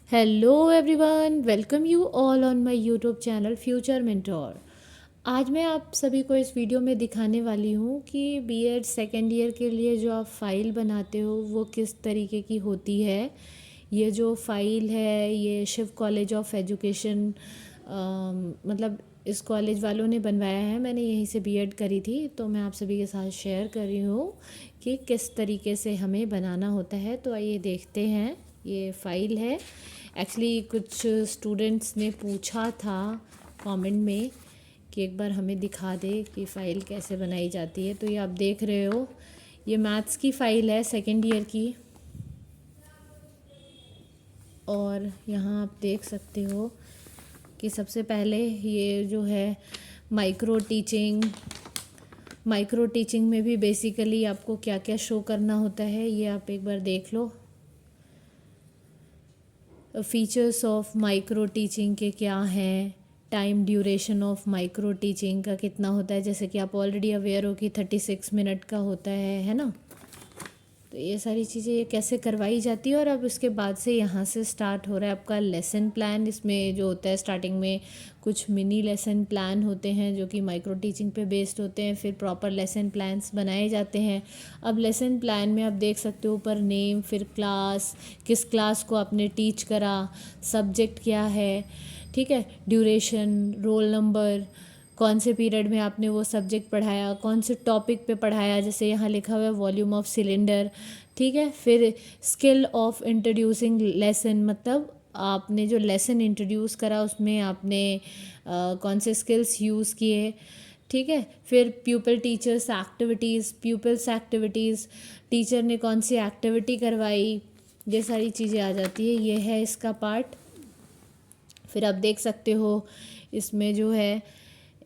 Hello everyone, welcome you all on my YouTube channel future mentor. आज मैं आप सभी को इस वीडियो में दिखाने वाली हूँ कि बीएड सेकेंड ईयर के लिए जो आप फ़ाइल बनाते हो वो किस तरीके की होती है। ये जो फ़ाइल है ये शिव कॉलेज ऑफ एजुकेशन मतलब इस कॉलेज वालों ने बनवाया है। मैंने यहीं से बीएड करी थी, तो मैं आप सभी के साथ शेयर कर रही हूँ कि किस तरीके से हमें बनाना होता है। तो आइए देखते हैं। ये फ़ाइल है। एक्चुअली कुछ स्टूडेंट्स ने पूछा था कमेंट में कि एक बार हमें दिखा दे कि फ़ाइल कैसे बनाई जाती है। तो ये आप देख रहे हो, ये मैथ्स की फ़ाइल है सेकेंड ईयर की। और यहाँ आप देख सकते हो कि सबसे पहले ये जो है माइक्रो टीचिंग में भी बेसिकली आपको क्या क्या शो करना होता है ये आप एक बार देख लो। फीचर्स ऑफ माइक्रो टीचिंग के क्या हैं, time duration of micro teaching का कितना होता है, जैसे कि आप ऑलरेडी अवेयर हो कि 36 मिनट का होता है ना। तो ये सारी चीज़ें ये कैसे करवाई जाती है। और अब उसके बाद से यहाँ से स्टार्ट हो रहा है आपका लेसन प्लान। इसमें जो होता है स्टार्टिंग में कुछ मिनी लेसन प्लान होते हैं जो कि माइक्रो टीचिंग पे बेस्ड होते हैं, फिर प्रॉपर लेसन प्लान्स बनाए जाते हैं। अब लेसन प्लान में आप देख सकते हो ऊपर नेम, फिर क्लास, किस क्लास को आपने टीच करा, सब्जेक्ट क्या है, ठीक है, ड्यूरेशन, रोल नंबर, कौन से पीरियड में आपने वो सब्जेक्ट पढ़ाया, कौन से टॉपिक पे पढ़ाया, जैसे यहाँ लिखा हुआ है वॉल्यूम ऑफ सिलेंडर, ठीक है। फिर स्किल ऑफ इंट्रोड्यूसिंग लेसन, मतलब आपने जो लेसन इंट्रोड्यूस करा उसमें आपने कौन से स्किल्स यूज़ किए, ठीक है। फिर प्यूपल्स एक्टिविटीज़, टीचर ने कौन सी एक्टिविटी करवाई, ये सारी चीज़ें आ जाती है। ये है इसका पार्ट। फिर आप देख सकते हो इसमें जो है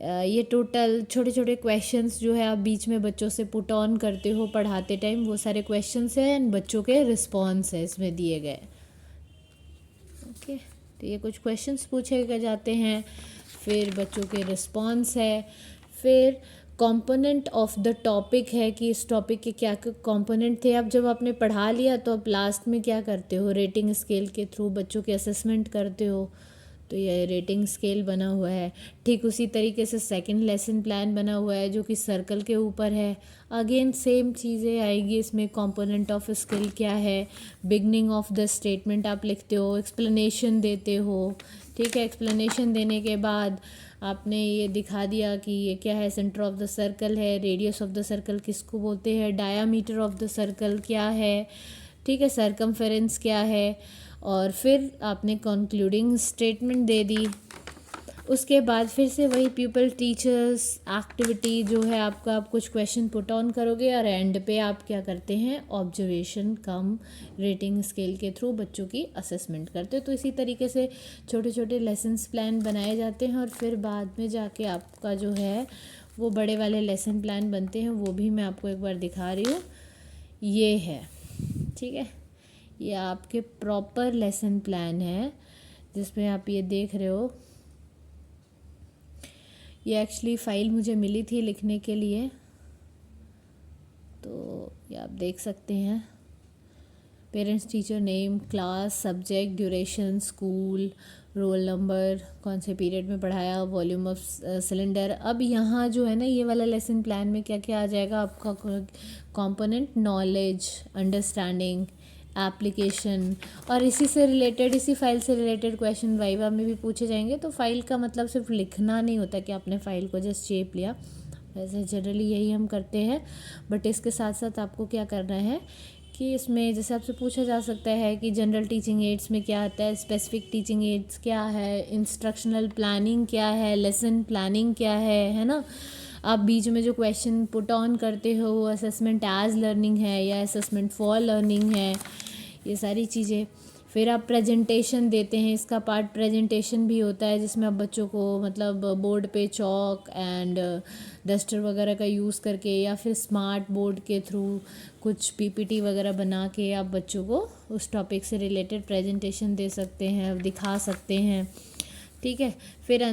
ये टोटल छोटे छोटे क्वेश्चंस जो है आप बीच में बच्चों से पुट ऑन करते हो पढ़ाते टाइम, वो सारे क्वेश्चंस हैं एंड बच्चों के रिस्पॉन्स है इसमें दिए गए। ओके, तो ये कुछ क्वेश्चंस पूछे गए जाते हैं, फिर बच्चों के रिस्पॉन्स है, फिर कंपोनेंट ऑफ द टॉपिक है कि इस टॉपिक के क्या कंपोनेंट थे। अब जब आपने पढ़ा लिया तो अब लास्ट में क्या करते हो, रेटिंग स्केल के थ्रू बच्चों के असेसमेंट करते हो। तो ये रेटिंग स्केल बना हुआ है। ठीक उसी तरीके से सेकंड लेसन प्लान बना हुआ है जो कि सर्कल के ऊपर है। अगेन सेम चीज़ें आएगी इसमें, कंपोनेंट ऑफ स्किल क्या है, बिगनिंग ऑफ द स्टेटमेंट आप लिखते हो, एक्सप्लेनेशन देते हो, ठीक है। एक्सप्लेनेशन देने के बाद आपने ये दिखा दिया कि ये क्या है, सेंटर ऑफ द सर्कल है, रेडियस ऑफ द सर्कल किसको बोलते हैं, डायामीटर ऑफ द सर्कल क्या है, ठीक है, सरकमफेरेंस क्या है। और फिर आपने कंक्लूडिंग स्टेटमेंट दे दी। उसके बाद फिर से वही पीपल टीचर्स एक्टिविटी जो है आपका, आप कुछ क्वेश्चन पुट ऑन करोगे और एंड पे आप क्या करते हैं, ऑब्जर्वेशन कम रेटिंग स्केल के थ्रू बच्चों की असेसमेंट करते हो। तो इसी तरीके से छोटे छोटे लेसन्स प्लान बनाए जाते हैं और फिर बाद में जाके आपका जो है वो बड़े वाले लेसन प्लान बनते हैं। वो भी मैं आपको एक बार दिखा रही हूँ, ये है, ठीक है। ये आपके प्रॉपर लेसन प्लान है जिसमें आप ये देख रहे हो। ये एक्चुअली फ़ाइल मुझे मिली थी लिखने के लिए, तो ये आप देख सकते हैं। Parents, teacher name, class, subject, duration, school, roll number, कौन से पीरियड में पढ़ाया, वॉल्यूम ऑफ सिलेंडर। अब यहाँ जो है ना ये वाला लेसन प्लान में क्या क्या आ जाएगा आपका, कंपोनेंट नॉलेज, अंडरस्टैंडिंग, एप्लीकेशन, और इसी से रिलेटेड, इसी फाइल से रिलेटेड क्वेश्चन वाइवा में भी पूछे जाएंगे। तो फाइल का मतलब सिर्फ लिखना नहीं होता कि आपने फ़ाइल को जस्ट शेप लिया, वैसे जनरली यही हम करते हैं। बट इसके साथ साथ आपको क्या करना है कि इसमें जैसे आपसे पूछा जा सकता है कि जनरल टीचिंग एड्स में क्या आता है, स्पेसिफिक टीचिंग एड्स क्या है, इंस्ट्रक्शनल प्लानिंग क्या है, लेसन प्लानिंग क्या है ना। आप बीच में जो क्वेश्चन पुट ऑन करते हो वो असेसमेंट एज लर्निंग है या असेसमेंट फॉर लर्निंग है, ये सारी चीज़ें। फिर आप प्रेजेंटेशन देते हैं, इसका पार्ट प्रेजेंटेशन भी होता है जिसमें आप बच्चों को मतलब बोर्ड पे चॉक एंड डस्टर वगैरह का यूज़ करके या फिर स्मार्ट बोर्ड के थ्रू कुछ पीपीटी वगैरह बना के आप बच्चों को उस टॉपिक से रिलेटेड प्रेजेंटेशन दे सकते हैं, दिखा सकते हैं। ठीक है। फिर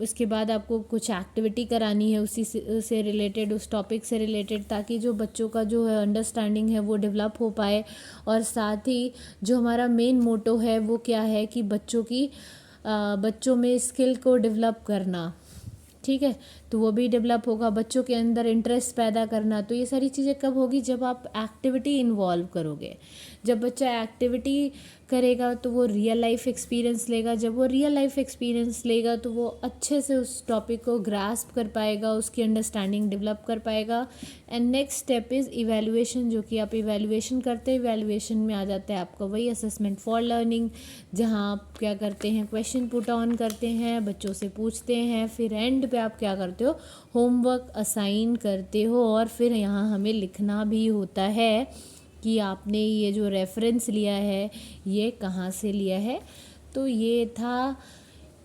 इसके बाद आपको कुछ एक्टिविटी करानी है उसी से रिलेटेड, उस टॉपिक से रिलेटेड, ताकि जो बच्चों का जो है अंडरस्टैंडिंग है वो डेवलप हो पाए। और साथ ही जो हमारा मेन मोटो है वो क्या है कि बच्चों में स्किल को डेवलप करना, ठीक है। तो वो भी डेवलप होगा, बच्चों के अंदर इंटरेस्ट पैदा करना। तो ये सारी चीज़ें कब होगी, जब आप एक्टिविटी इन्वॉल्व करोगे। जब बच्चा एक्टिविटी करेगा तो वो रियल लाइफ एक्सपीरियंस लेगा। जब वो रियल लाइफ एक्सपीरियंस लेगा तो वो अच्छे से उस टॉपिक को ग्रास्प कर पाएगा, उसकी अंडरस्टैंडिंग डेवलप कर पाएगा। And next step is evaluation, जो कि आप इवैल्यूएशन करते हैं। इवैल्यूएशन में आ जाता है आपका वही असेसमेंट फॉर लर्निंग, जहाँ आप क्या करते हैं, क्वेश्चन पुट ऑन करते हैं, बच्चों से पूछते हैं, फिर एंड पे आप क्या करते हो, होमवर्क असाइन करते हो। और फिर यहाँ हमें लिखना भी होता है कि आपने ये जो रेफरेंस लिया है ये कहाँ से लिया है। तो ये था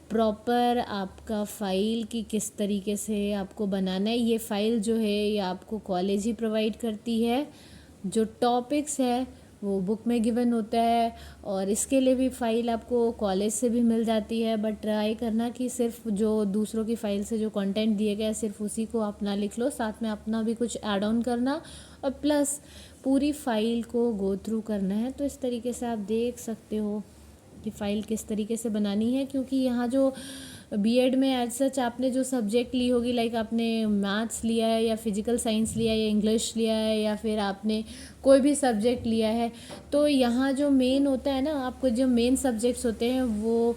प्रॉपर आपका फ़ाइल कि किस तरीके से आपको बनाना है। ये फ़ाइल जो है ये आपको कॉलेज ही प्रोवाइड करती है। जो टॉपिक्स है वो बुक में गिवन होता है, और इसके लिए भी फ़ाइल आपको कॉलेज से भी मिल जाती है। बट ट्राई करना कि सिर्फ जो दूसरों की फ़ाइल से जो कंटेंट दिए गए सिर्फ उसी को अपना लिख लो, साथ में अपना भी कुछ ऐड ऑन करना, और प्लस पूरी फ़ाइल को गो थ्रू करना है। तो इस तरीके से आप देख सकते हो कि फ़ाइल किस तरीके से बनानी है। क्योंकि यहाँ जो बीएड में एज सच आपने जो सब्जेक्ट ली होगी, लाइक आपने मैथ्स लिया है या फिजिकल साइंस लिया है या इंग्लिश लिया है या फिर आपने कोई भी सब्जेक्ट लिया है, तो यहाँ जो मेन होता है ना, आपको जो मेन सब्जेक्ट्स होते हैं वो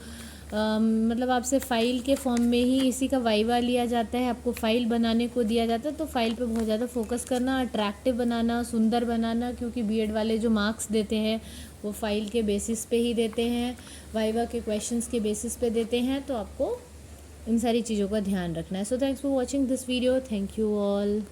मतलब आपसे फ़ाइल के फॉर्म में ही इसी का वाइवा लिया जाता है, आपको फ़ाइल बनाने को दिया जाता है। तो फ़ाइल पे बहुत ज़्यादा फोकस करना, अट्रैक्टिव बनाना, सुंदर बनाना, क्योंकि बीएड वाले जो मार्क्स देते हैं वो फ़ाइल के बेसिस पे ही देते हैं, वाइवा के क्वेश्चंस के बेसिस पे देते हैं। तो आपको इन सारी चीज़ों का ध्यान रखना है। So thanks for watching this video, thank you all.